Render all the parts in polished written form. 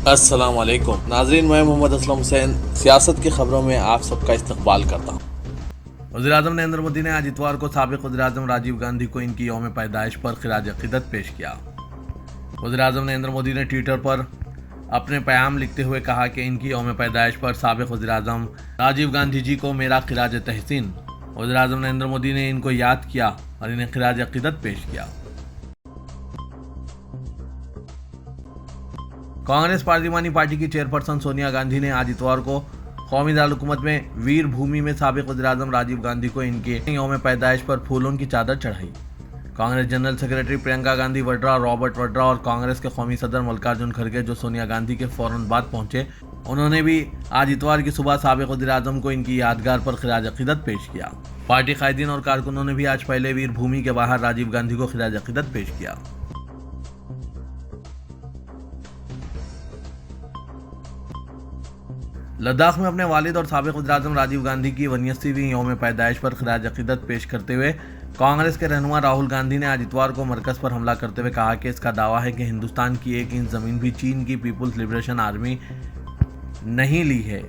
अस्सलाम वालेकुम नाजरीन, मैं मोहम्मद असलम हुसैन सियासत की खबरों में आप सबका इस्तकबाल करता हूँ। वज़ीर-ए-आज़म नरेंद्र मोदी ने आज इतवार को साबिक़ वज़ीर-ए-आज़म राजीव गांधी को इनकी यौम पैदाइश पर खिराज अक़ीदत पेश किया। वज़ीर-ए-आज़म नरेंद्र मोदी ने ट्विटर पर अपने पैगाम लिखते हुए कहा कि इनकी यौम पैदाइश पर साबिक़ वज़ीर-ए-आज़म राजीव गांधी जी को मेरा खिराज तहसीन। वज़ीर-ए-आज़म नरेंद्र मोदी ने इनको याद किया और इन्हें खिराज अक़ीदत पेश किया। कांग्रेस पार्लिमानी पार्टी की चेयरपर्सन सोनिया गांधी ने आज इतवार को कौमी दारुल-हुकूमत में वीर भूमि में साबिक़ वज़ीर-ए-आज़म राजीव गांधी को इनके यौम पैदाइश पर फूलों की चादर चढ़ाई। Congress general secretary Priyanka Gandhi Vadra, Robert Vadra और कांग्रेस के कौमी सदर मल्लिकार्जुन खड़गे, जो सोनिया गांधी के फौरन बाद पहुंचे, उन्होंने भी आज इतवार की सुबह साबिक़ वज़ीर-ए-आज़म को इनकी यादगार पर खिराज अक़ीदत पेश किया। पार्टी कायदीन और कारकुनों ने भी आज पहले वीर भूमि के बाहर राजीव गांधी को खिराज अक़ीदत पेश किया। लद्दाख में अपने वालिद और साबिक़ वज़ीर-ए-आज़म राजीव गांधी की 89वीं यौम पैदाइश पर खिराज अक़ीदत पेश करते हुए कांग्रेस के रहनुमा राहुल गांधी ने आज इतवार को मरकज़ पर हमला करते हुए कहा कि इसका दावा है कि हिंदुस्तान की 1 इंच ज़मीन भी चीन की पीपुल्स लिबरेशन आर्मी नहीं ली है।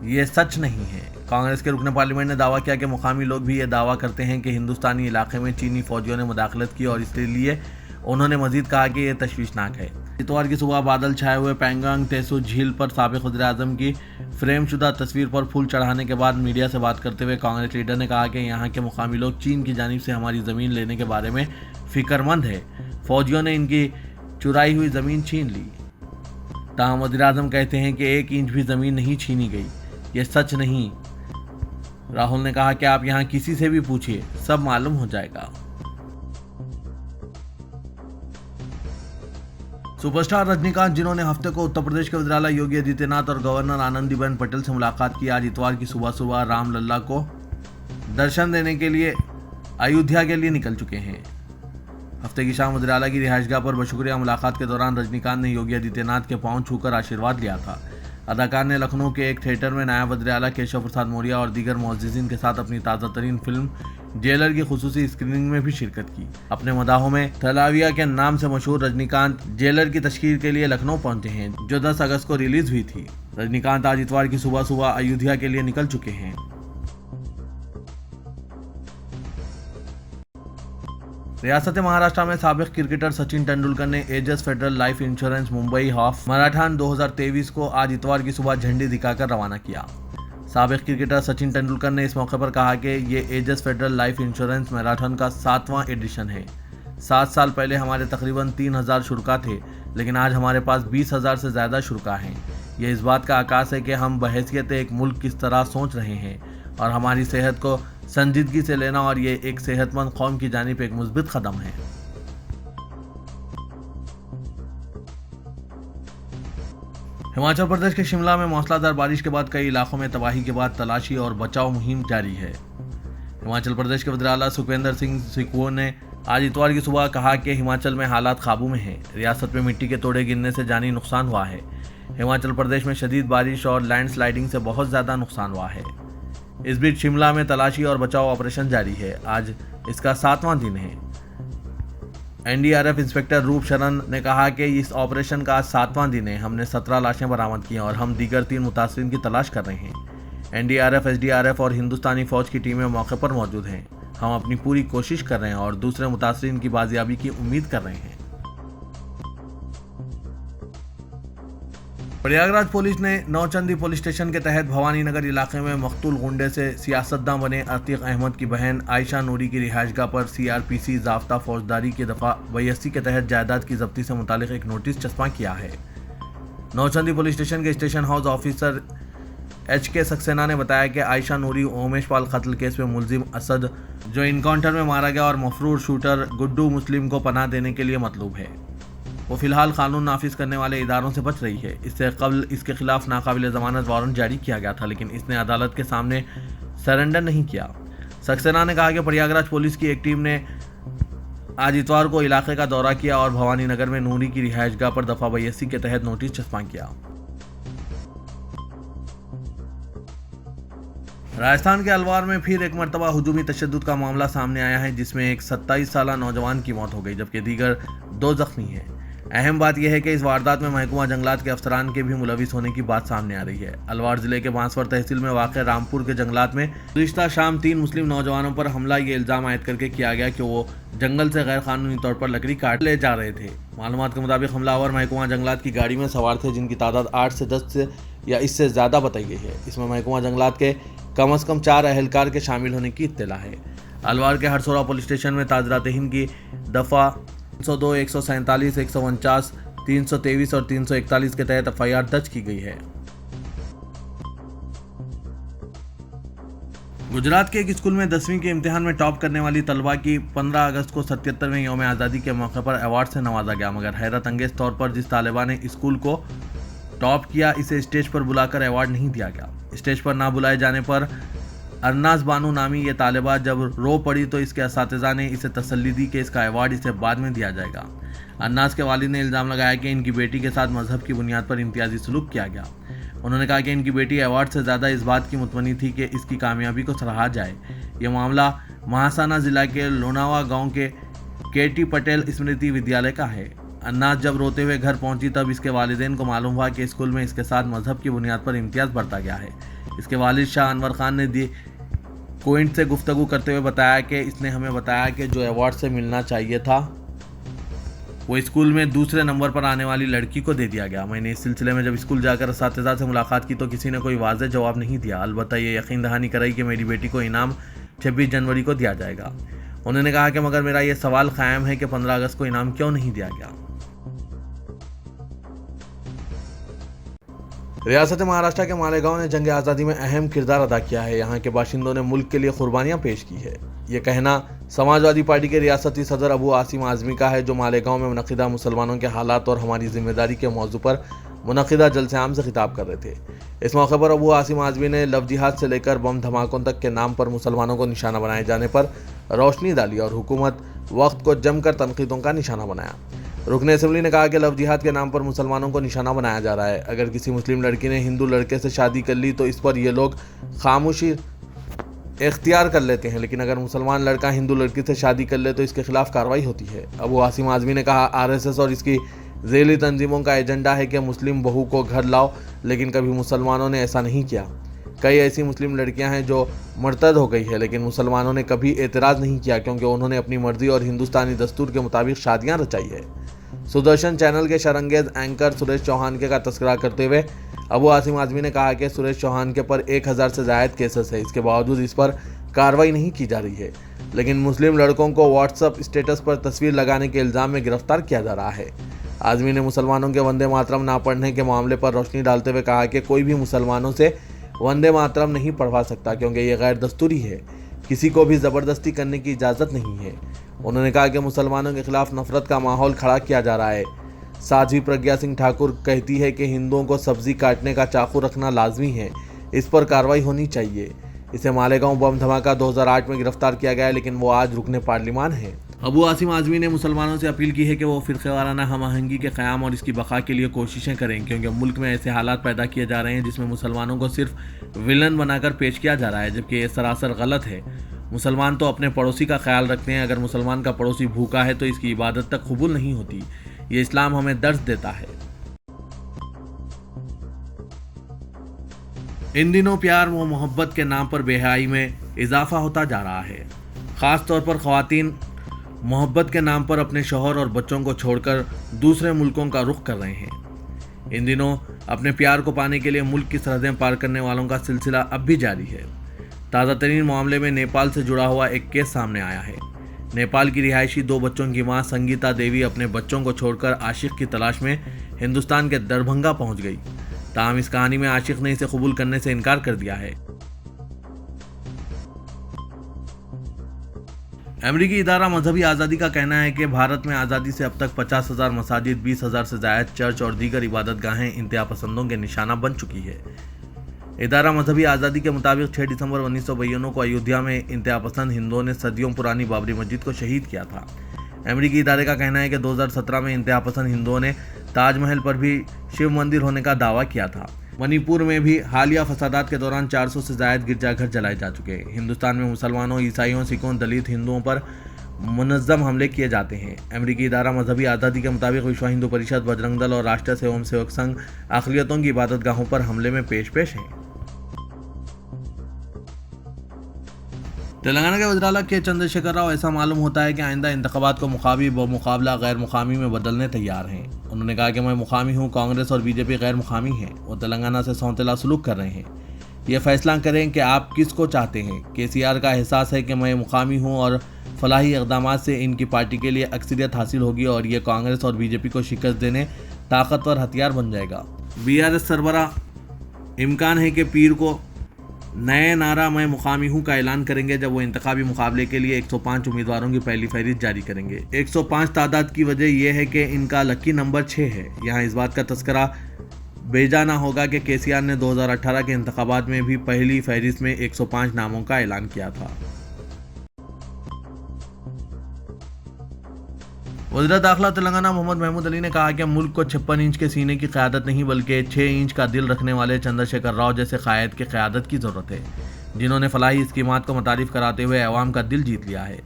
ये सच नहीं है। कांग्रेस के रुकन पार्लियामेंट ने दावा किया कि मुकामी लोग भी ये दावा करते हैं कि हिंदुस्तानी इलाके में चीनी फौजियों ने मुदाखलत की और इसलिए उन्होंने मजीद कहा कि यह तशवीशनाक है। इतवार की सुबह बादल छाए हुए पैंगोंग त्सो झील पर साबिक़ वज़ीर-ए-आज़म की फ्रेमशुदा तस्वीर पर फूल चढ़ाने के बाद मीडिया से बात करते हुए कांग्रेस लीडर ने कहा कि यहाँ के मुकामी लोग चीन की जानिब से हमारी ज़मीन लेने के बारे में फ़िक्रमंद है। फौजियों ने इनकी चुराई हुई ज़मीन छीन ली। ताहम वज़ीर-ए-आज़म कहते हैं कि 1 इंच भी ज़मीन नहीं छीनी गई। ये सच नहीं। राहुल ने कहा कि आप यहाँ किसी से भी पूछिए, सब मालूम हो जाएगा। सुपरस्टार रजनीकांत, जिन्होंने हफ्ते को उत्तर प्रदेश के वज़ीर-ए-आला योगी आदित्यनाथ और गवर्नर आनंदीबेन पटेल से मुलाकात की, आज इतवार की सुबह रामलला को दर्शन देने के लिए अयोध्या के लिए निकल चुके हैं। हफ्ते की शाम वज़ीर-ए-आला की रिहाइशगाह पर बशुक्रिया मुलाकात के दौरान रजनीकांत ने योगी आदित्यनाथ के पांव छूकर आशीर्वाद लिया था। अदाकार ने लखनऊ के एक थिएटर में नायब वज़ीर-ए-आला केशव प्रसाद मौर्य और दीगर मुअज़्ज़िज़ीन के साथ अपनी ताज़ा तरीन फिल्म जेलर की खुसूसी स्क्रीनिंग में भी शिरकत की। अपने मदाहों में तलाविया के नाम से मशहूर रजनीकांत जेलर की तशकीर के लिए लखनऊ पहुंचे हैं, जो 10 अगस्त को रिलीज हुई थी। रजनीकांत आज इतवार की सुबह अयोध्या के लिए निकल चुके हैं। रियासत महाराष्ट्र में साबिक़ क्रिकेटर सचिन तेंदुलकर ने Ageas federal life insurance Mumbai half marathon 2023 को आज इतवार की सुबह झंडी दिखाकर रवाना किया। साबिक़ क्रिकेटर सचिन तेंदुलकर ने इस मौके पर कहा कि ये एजस फेडरल लाइफ इंश्योरेंस मैराथन का 7वां एडिशन है। 7 साल पहले हमारे तकरीबन 3000 शुरा थे, लेकिन आज हमारे पास 20,000 से ज़्यादा शुरा हैं। ये इस बात का आकाश है कि हम बहैसियत एक मुल्क किस तरह सोच रहे हैं और हमारी सेहत को संजीदगी से लेना, और ये एक सेहतमंद कौम की जानिब एक मुस्बित कदम है। हिमाचल प्रदेश के शिमला में मौसलाधार बारिश के बाद कई इलाकों में तबाही के बाद तलाशी और बचाव मुहिम जारी है। हिमाचल प्रदेश के वज़ीर-ए-आला सुखविंदर सिंह सुक्खू ने आज इतवार की सुबह कहा कि हिमाचल में हालात काबू में हैं। रियासत में मिट्टी के तोड़े गिरने से जानी नुकसान हुआ है। हिमाचल प्रदेश में शदीद बारिश और लैंडस्लाइडिंग से बहुत ज़्यादा नुकसान हुआ है। इस बीच शिमला में तलाशी और बचाव ऑपरेशन जारी है। आज इसका 7वां दिन है। एनडीआरएफ इंस्पेक्टर रूप शरण ने कहा कि इस ऑपरेशन का आज 7वां दिन है। हमने 17 लाशें बरामद की हैं और हम दीगर 3 मुतासरीन की तलाश कर रहे हैं। एनडीआरएफ, एसडीआरएफ और हिंदुस्तानी फौज की टीमें मौके पर मौजूद हैं। हम अपनी पूरी कोशिश कर रहे हैं और दूसरे मुतासरीन की बाजियाबी की उम्मीद कर रहे हैं। प्रयागराज पुलिस ने नौचंदी पुलिस स्टेशन के तहत भवानी नगर इलाके में मकतूल गुंडे से सियासतदान बने अतीक अहमद की बहन आयशा नूरी की रिहाइशगाह पर सीआरपीसी ज़ाब्ता फौजदारी की दफ़ा 82 के तहत जायदाद की जब्ती से मुतालिक एक नोटिस चस्पा किया है। नौचंदी पुलिस स्टेशन के station house officer HK Saxena ने बताया कि आयशा नूरी ओमेश पाल कत्ल केस में मुलजिम असद, जो इनकाउंटर में मारा गया, और मफरूर शूटर गुड्डू मुस्लिम को पनाह देने के लिए मतलूब है। वो फिलहाल कानून नाफिज करने वाले इदारों से बच रही है। इससे कबल इसके खिलाफ नाकाबिल ज़मानत वारंट जारी किया गया था, लेकिन इसने अदालत के सामने सरेंडर नहीं किया। सक्सेना ने कहा कि प्रयागराज पुलिस की एक टीम ने आज इतवार को इलाके का दौरा किया और भवानी नगर में नूरी की रिहाइशगाह पर दफ़ा 82 के तहत नोटिस चस्पा किया। राजस्थान के अलवार में फिर एक मरतबा हुजूमी तशद्दुद का मामला सामने आया है, जिसमें एक 27 साला नौजवान की मौत हो गई, जबकि दीगर 2 जख्मी हैं। अहम बात यह है कि इस वारदात में महकमा जंगलात के अफसरान के भी मुलविस होने की बात सामने आ रही है। अलवार जिले के बांसवार तहसील में वाक़ रामपुर के जंगलात में गुज़िश्ता शाम 3 मुस्लिम नौजवानों पर हमला ये इल्ज़ाम आयद करके किया गया कि वो जंगल से गैर कानूनी तौर पर लकड़ी काट ले जा रहे थे। मालूमात के मुताबिक हमलावर महकमा जंगलात की गाड़ी में सवार थे, जिनकी तादाद 8 से 10 से या इससे ज़्यादा बताई गई है। इसमें महकमा जंगलात के कम अज़ कम 4 अहलकार के शामिल होने की इत्तला है। अलवार के हरसोरा पुलिस स्टेशन में ताजरातहीन की दफ़ा 302, 147, 149, 323 और 341 के तहत FIR दर्ज की गई है। गुजरात के एक स्कूल में 10वीं के इम्तिहान में टॉप करने वाली तलबा की 15 अगस्त को 77वें यौम आज़ादी के मौके पर अवार्ड से नवाजा गया, मगर हैरत अंगेज तौर पर जिस तालिबा ने स्कूल को टॉप किया, इसे स्टेज पर बुलाकर अवार्ड नहीं दिया गया। स्टेज पर ना बुलाए जाने पर अरनाज बानू नामी ये तालिबा जब रो पड़ी तो इसके असातिज़ा ने इसे तसल्ली दी कि इसका अवार्ड इसे बाद में दिया जाएगा। अरनाज के वालिद ने इल्ज़ाम लगाया कि इनकी बेटी के साथ मजहब की बुनियाद पर इम्तियाजी सलूक किया गया। उन्होंने कहा कि इनकी बेटी अवार्ड से ज़्यादा इस बात की मुतमनी थी कि इसकी कामयाबी को सराहा जाए। यह मामला महासाना ज़िला के लोनावा गाँव के KT पटेल स्मृति विद्यालय का है। अन्नाज जब रोते हुए घर पहुंची तब इसके वालिदैन को मालूम हुआ कि स्कूल में इसके साथ मजहब की बुनियाद पर इम्तियाज़ बरता गया है। इसके वालिद शाह अनवर खान ने दी कोइंट से गुफ्तगू करते हुए बताया कि इसने हमें बताया कि जो अवार्ड से मिलना चाहिए था वो स्कूल में दूसरे नंबर पर आने वाली लड़की को दे दिया गया। मैंने इस सिलसिले में जब स्कूल जाकर असातिज़ा से मुलाकात की तो किसी ने कोई वाज़ेह जवाब नहीं दिया। अलबत्ता ये यकीन दहानी कराई कि मेरी बेटी को इनाम 26 जनवरी को दिया जाएगा। उन्होंने कहा कि मगर मेरा ये सवाल कायम है कि 15 अगस्त को इनाम क्यों नहीं दिया गया। रियासत महाराष्ट्र के मालेगांव ने जंग आज़ादी में अहम किरदार अदा किया है। यहाँ के बाशिंदों ने मुल्क के लिए कुर्बानियाँ पेश की है। ये कहना समाजवादी पार्टी के रियासती सदर अबू आसिम आज़मी का है, जो मालेगांव में मुनक़िदा मुसलमानों के हालात और हमारी जिम्मेदारी के मौजू पर मुनक़िदा जलसे आम से खिताब कर रहे थे। इस मौके पर अबू आसिम आज़मी ने लव जिहाद से लेकर बम धमाकों तक के नाम पर मुसलमानों को निशाना बनाए जाने पर रोशनी डाली और हुकूमत वक्त को जमकर तनकीदों का निशाना बनाया। रुकन असेंबली ने कहा कि लव जिहाद के नाम पर मुसलमानों को निशाना बनाया जा रहा है। अगर किसी मुस्लिम लड़की ने हिंदू लड़के से शादी कर ली तो इस पर ये लोग खामोशी इख्तियार कर लेते हैं, लेकिन अगर मुसलमान लड़का हिंदू लड़की से शादी कर ले तो इसके खिलाफ कार्रवाई होती है। अबू आसिम आज़मी ने कहा, RSS और इसकी ज़ेली तंजीमों का एजेंडा है कि मुस्लिम बहू को घर लाओ, लेकिन कभी मुसलमानों ने ऐसा नहीं किया। कई ऐसी मुस्लिम लड़कियां हैं जो मर्तद हो गई है, लेकिन मुसलमानों ने कभी एतराज़ नहीं किया, क्योंकि उन्होंने अपनी मर्जी और हिंदुस्तानी दस्तूर के मुताबिक शादियां रचाई है। सुदर्शन चैनल के शरंगेज एंकर सुरेश चौहान के का तस्करा करते हुए अबू आसिम आज़मी ने कहा कि सुरेश चौहान के पर 1000 से ज़ायद केसेस है, इसके बावजूद इस पर कार्रवाई नहीं की जा रही है। लेकिन मुस्लिम लड़कों को व्हाट्सएप स्टेटस पर तस्वीर लगाने के इल्ज़ाम में गिरफ्तार किया जा रहा है। आज़मी ने मुसलमानों के वंदे मातरम ना पढ़ने के मामले पर रोशनी डालते हुए कहा कि कोई भी मुसलमानों से वंदे मातरम नहीं पढ़वा सकता, क्योंकि ये गैर दस्तूरी है, किसी को भी ज़बरदस्ती करने की इजाज़त नहीं है। उन्होंने कहा कि मुसलमानों के खिलाफ नफरत का माहौल खड़ा किया जा रहा है। साध्वी प्रज्ञा सिंह ठाकुर कहती है कि हिंदुओं को सब्जी काटने का चाकू रखना लाजमी है, इस पर कार्रवाई होनी चाहिए। इसे मालेगांव बम धमाका 2008 में गिरफ्तार किया गया, लेकिन वो आज रुकने पार्लिमान है। अबू आसिम आज़मी ने मुसलमानों से अपील की है कि वो फ़िरक़ेवाराना हम आहंगी के क़याम और इसकी बका के लिए कोशिशें करें, क्योंकि मुल्क में ऐसे हालात पैदा किए जा रहे हैं जिसमें मुसलमानों को सिर्फ विलन बनाकर पेश किया जा रहा है, जबकि ये सरासर गलत है। मुसलमान तो अपने पड़ोसी का ख्याल रखते हैं। अगर मुसलमान का पड़ोसी भूखा है तो इसकी इबादत तक कबूल नहीं होती। ये इस्लाम हमें दर्ज देता है। इन दिनों प्यार व मोहब्बत के नाम पर बेहयाई में इजाफा होता जा रहा है। ख़ास तौर पर ख़वातीन मोहब्बत के नाम पर अपने शौहर और बच्चों को छोड़कर दूसरे मुल्कों का रुख कर रहे हैं। इन दिनों अपने प्यार को पाने के लिए मुल्क की सरहदें पार करने वालों का सिलसिला अब भी जारी है। ताज़ा तरीन मामले में नेपाल से जुड़ा हुआ एक केस सामने आया है। नेपाल की रिहायशी 2 बच्चों की मां संगीता देवी अपने बच्चों को छोड़कर आशिक की तलाश में हिंदुस्तान के दरभंगा पहुंच गई। ताहम इस कहानी में आशिक ने इसे कबूल करने से इनकार कर दिया है। अमेरिकी इदारा मजहबी आज़ादी का कहना है कि भारत में आज़ादी से अब तक 50,000 मसाजिद, 20,000 से ज़ायद चर्च और दीगर इबादत गाहें इंतहा पसंदों के निशाना बन चुकी है। इदारा मजहबी आज़ादी के मुताबिक 6 दिसंबर 1992 को अयोध्या में इंतहा पसंद हिंदुओं ने सदियों पुरानी बाबरी मस्जिद को शहीद किया था। अमेरिकी इदारे का कहना है कि 2017 में इंतहा पसंद हिंदुओं ने ताजमहल पर भी शिव मंदिर होने का दावा किया था। मणिपुर में भी हालिया फसादात के दौरान 400 से ज़ायद गिरजाघर जलाए जा चुके हैं। हिंदुस्तान में मुसलमानों, ईसाइयों, सिखों, दलित हिंदुओं पर मुनज़्ज़म हमले किए जाते हैं। अमेरिकी इदारा मजहबी आज़ादी के मुताबिक विश्व हिंदू परिषद, बजरंग दल और राष्ट्रीय स्वयं सेवक संघ अक़लियतों की इबादतगाहों पर हमले में पेश हैं। तेलंगाना के वज़ीर-ए-आला के चंद्रशेखर राव ऐसा मालूम होता है कि आइंदा इंतखाबात को मुखामी व मुकाबला गैर मुकामी में बदलने तैयार हैं। उन्होंने कहा कि मैं मुकामी हूँ, कांग्रेस और बीजेपी गैर मुकामी हैं। वो तेलंगाना से सौतेला सलूक कर रहे हैं। ये फैसला करें कि आप किसको चाहते हैं। केसीआर का एहसास है कि मैं मुकामी हूँ और फलाही इक़दामात से इनकी पार्टी के लिए अक्सरियत हासिल होगी और ये कांग्रेस और बीजेपी को शिकस्त देने ताकतवर हथियार बन जाएगा। बीआरएस सरबरा इम्कान है कि पीर को नए नारा मैं मुकामी हूँ का ऐलान करेंगे जब वो इंतखाबी मुकाबले के लिए 105 उम्मीदवारों की पहली फहरिस्त जारी करेंगे। 105 तादाद की वजह यह है कि इनका लकी नंबर 6 है। यहाँ इस बात का तस्करा बेजा ना होगा कि केसीआर ने 2018 के इंतखाबात में भी पहली फहरिस्त में 105 नामों का ऐलान किया था। वज़ीर दाखिला तेलंगाना मोहम्मद महमूद अली ने कहा कि मुल्क को 56 इंच के सीने की क़यादत नहीं बल्कि 6 इंच का दिल रखने वाले चंद्रशेखर राव जैसे क़ायद की क़यादत की ज़रूरत है, जिन्होंने फलाही स्कीमात को मुतारिफ कराते हुए अवाम का दिल जीत लिया है।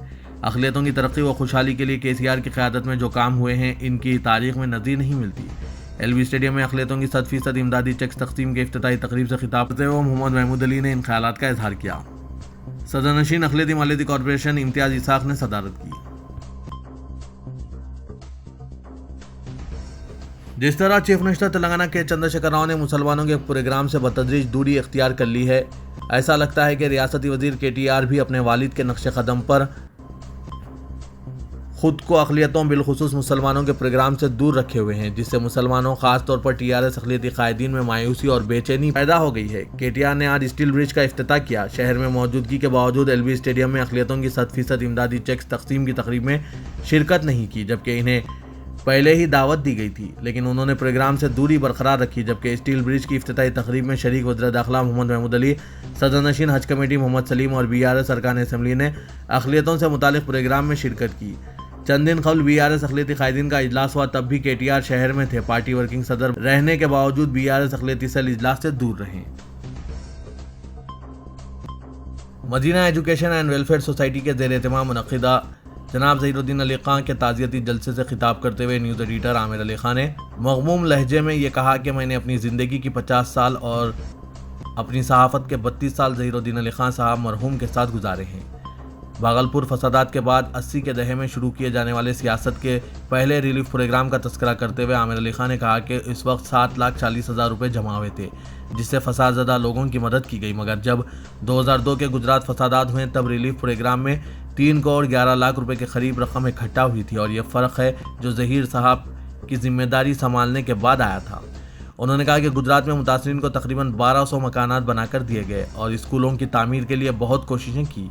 अक़लियतों की तरक्की व खुशहाली के लिए केसीआर की क़यादत में जो काम हुए हैं, इनकी तारीख़ में नज़ीर नहीं मिलती। एलबी स्टेडियम में अक़लियतों की 100% इमदादी चेक्स तक़सीम के इफ्तिताही तकरीब से खिताब करते हुए मोहम्मद महमूद अली ने इन ख्यालात का इजहार किया। सदरनशीन अक़लियती मालियती कॉरपोरेशन इम्तियाज़ इसाक़ ने सदारत की। जिस तरह चीफ मिनिस्टर तेलंगाना के चंद्रशेखर राव ने मुसलमानों के प्रोग्राम से बतदरीज दूरी इख्तियार कर ली है, ऐसा लगता है कि रियासती वजीर केटीआर भी अपने वालिद के नक्शे कदम पर खुद को अक़लियतों बिलखुसूस मुसलमानों के प्रोग्राम से दूर रखे हुए हैं, जिससे मुसलमानों खास तौर पर टीआरएस अक़लियती कायदीन में मायूसी और बेचैनी पैदा हो गई है। केटीआर ने आज स्टील ब्रिज का इफ्तिताह किया। शहर में मौजूदगी के बावजूद एलबी स्टेडियम में अक़लियतों की 100% इमदादी चेक्स तक़सीम की तकरीब में शिरकत नहीं की, जबकि इन्हें पहले ही दावत दी गई थी, लेकिन उन्होंने प्रोग्राम से दूरी बरकरार रखी। जबकि स्टील ब्रिज की इफ्तिताही तकरीब में शरीक वज़ीर दाखिला मोहम्मद महमूद अली, सदरनशीन हज कमेटी मोहम्मद सलीम और बीआरएस अरकान असम्बली ने अक़लियतों से मुतालिक प्रोग्राम में शिरकत की। चंद दिन कबल बीआरएस अक़लियती कायदीन का इजलास हुआ, तब भी केटीआर शहर में थे। पार्टी वर्किंग सदर रहने के बावजूद बीआरएस अक़लियती सेल इजलास से दूर रहे। Madina education and welfare society के ज़ेर एहतमाम मुनक़िदा जनाब ज़हीरुद्दीन अली खान के ताज़ियती जलसे से खिताब करते हुए न्यूज़ एडिटर आमिर अली खान ने मग़मूम लहजे में ये कहा कि मैंने अपनी ज़िंदगी की 50 साल और अपनी सहाफ़त के 32 साल ज़हीरुद्दीन अली खान साहब मरहूम के साथ गुजारे हैं। भागलपुर फसादात के बाद 80 के दहे में शुरू किए जाने वाले सियासत के पहले रिलीफ प्रोग्राम का तस्करा करते हुए आमिर अली खान ने कहा कि इस वक्त 7,40,000 रुपये जमा हुए थे, जिससे फसादज़दा लोगों की मदद की गई। मगर जब 2002 के गुजरात फसादात हुए तब रिलीफ प्रोग्राम में 3 करोड़ 11 लाख रुपए के करीब रकम इकट्ठा हुई थी, और ये फ़र्क है जो ज़हीर साहब की जिम्मेदारी संभालने के बाद आया था। उन्होंने कहा कि गुजरात में मुतासरीन को तकरीबन 1200 मकानात बनाकर दिए गए और स्कूलों की तामीर के लिए बहुत कोशिशें की,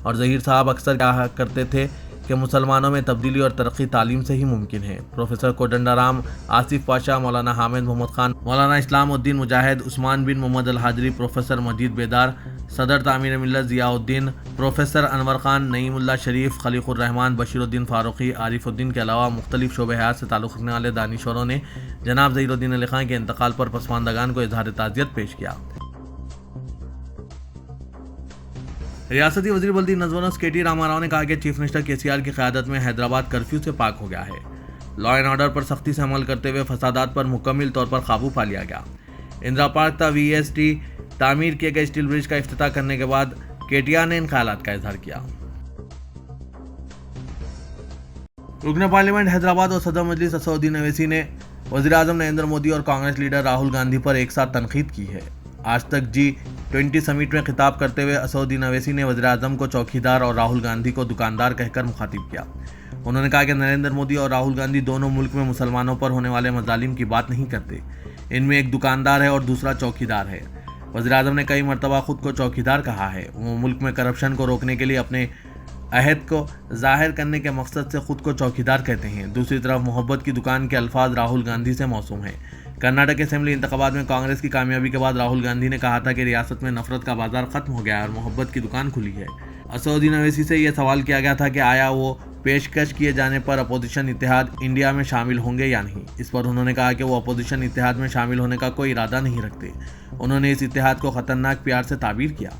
और ज़हीर साहब अक्सर कहा करते थे कि मुसलमानों में तब्दीली और तरक्की तालीम से ही मुमकिन है। प्रोफेसर कोदंडाराम, आसिफ पाशा, मौलाना हामिद मोहम्मद खान, मौलाना इस्लामुद्दीन मुजाहिद, उस्मान बिन मोहम्मद अल हाजरी, प्रोफेसर मजीद बेदार, सदर तामीर मिल्लत ज़ियाउद्दीन, प्रोफेसर अनवर खान, नईमुल्लाह शरीफ, खलीकुर रहमान, बशीरुद्दीन फ़ारूक़ी, आरिफुद्दीन के अलावा मुख्तलिफ शोबे हयात से ताल्लुक़ रखने वाले दानिशवरों ने जनाब ज़हीरुद्दीन अली खान के इंतकाल पर पसमानदगान को इज़हार ताज़ियत पेश किया। रियासती वज़ीर बल्दी नज़्म केटी रामाराव ने कहा कि चीफ मिनिस्टर केसीआर की क़यादत में हैदराबाद कर्फ्यू से पाक हो गया है। लॉ एंड ऑर्डर पर सख्ती से अमल करते हुए फसादात पर मुकम्मल तौर पर काबू पा लिया गया। इंदिरा पार्क तक VST तामीर किए गए स्टील ब्रिज का इफ्तिताह करने के बाद केटीआर ने इन ख्यालात का इजहार किया। रुकन पार्लियामेंट हैदराबाद और सदर मजलिस असदुद्दीन अवैसी ने वज़ीर आज़म नरेंद्र मोदी और कांग्रेस लीडर राहुल गांधी पर एक साथ तनकीद की है। आज तक G20 समिट में खिताब करते हुए असदुद्दीन अवैसी ने वज़ीर आज़म को चौकीदार और राहुल गांधी को दुकानदार कहकर मुखातिब किया। उन्होंने कहा कि नरेंद्र मोदी और राहुल गांधी दोनों मुल्क में मुसलमानों पर होने वाले मजालिम की बात नहीं करते। इनमें एक दुकानदार है और दूसरा चौकीदार है। वज़ीर आज़म ने कई मरतबा खुद को चौकीदार कहा है। वो मुल्क में करप्शन को रोकने के लिए अपने अहद को जाहिर करने के मकसद से खुद को चौकीदार कहते हैं। दूसरी तरफ मोहब्बत की दुकान के अल्फाज राहुल गांधी से मौसूम हैं। कर्नाटक असेंबली इंतखाबात में कांग्रेस की कामयाबी के बाद राहुल गांधी ने कहा था कि रियासत में नफरत का बाजार खत्म हो गया है और मोहब्बत की दुकान खुली है। असदुद्दीन अवैसी से यह सवाल किया गया था कि आया वो पेशकश किए जाने पर अपोजिशन इत्तेहाद इंडिया में शामिल होंगे या नहीं। इस पर उन्होंने कहा कि वो अपोजिशन इत्तेहाद में शामिल होने का कोई इरादा नहीं रखते। उन्होंने इस इत्तेहाद को खतरनाक प्यार से ताबीर किया।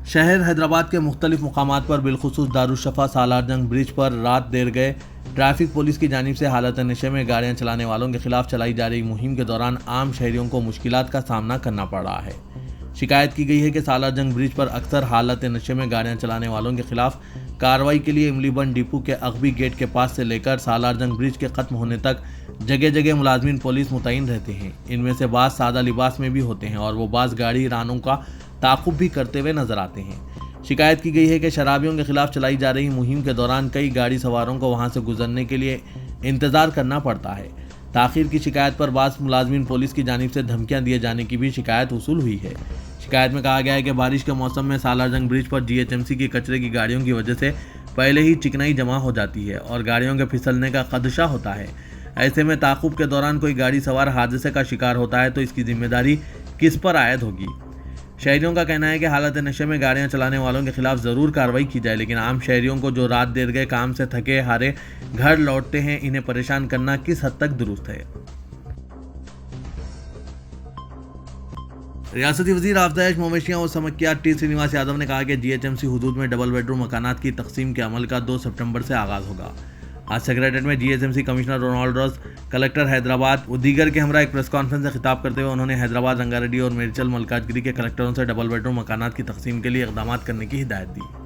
शहर हैदराबाद के मुख्तलिफ मुकामात पर बिलखुसूस दारुशफ़ा सालारजंग ब्रिज पर रात देर गए ट्रैफिक पुलिस की जानिब से हालत नशे में गाड़ियां चलाने वालों के खिलाफ चलाई जा रही मुहिम के दौरान आम शहरियों को मुश्किलात का सामना करना पड़ रहा है। शिकायत की गई है कि सालारजंग ब्रिज पर अक्सर हालत नशे में गाड़ियां चलाने वालों के खिलाफ कार्रवाई के लिए इमलीबंद डिपो के अगबी गेट के पास से लेकर सालारजंग ब्रिज के खत्म होने तक जगह जगह मुलाजमीन पुलिस मुतैन रहते हैं। इनमें से बाज़ सादा लिबास में भी होते हैं और वो बाज़ गाड़ी रानों का ताक़ुब भी करते हुए नजर आते हैं। शिकायत की गई है कि शराबियों के खिलाफ चलाई जा रही मुहिम के दौरान कई गाड़ी सवारों को वहां से गुजरने के लिए इंतजार करना पड़ता है। ताखीर की शिकायत पर बाज़ मुलाजमीन पुलिस की जानिब से धमकियां दिए जाने की भी शिकायत वसूल हुई है। शिकायत में कहा गया है कि बारिश के मौसम में सालारजंग ब्रिज पर जीएचएमसी की कचरे की गाड़ियों की वजह से पहले ही चिकनाई जमा हो जाती है और गाड़ियों के फिसलने का खदशा होता है। ऐसे में ताक़ुब के दौरान कोई गाड़ी सवार हादसे का शिकार होता है तो इसकी जिम्मेदारी किस पर आयद होगी। शहरियों का कहना है कि हालत नशे में गाड़ियां चलाने वालों के खिलाफ ज़रूर कार्रवाई की जाए, लेकिन आम शहरियों को जो रात देर गए काम से थके हारे घर लौटते हैं, इन्हें परेशान करना किस हद तक दुरुस्त है। रियासती वज़ीर आफदाइश मवेशियाँ और समकियात टी श्रीनिवास यादव ने कहा कि जीएचएमसी हुदूद में डबल बेडरूम मकानात की तकसीम के अमल का 2 सितंबर से आगाज़ होगा। आज सेक्रेटरीट में GHMC commissioner Ronald Ross, collector Hyderabad और दीगर के हमरा एक प्रेस कॉन्फ्रेंस से खिताब करते हुए उन्होंने हैदराबाद, रंगारेड्डी और मेरचल मलकाजगिरी के कलेक्टरों से डबल बेडरूम मकानात की तकसीम के लिए इक़दामात करने की हिदायत दी।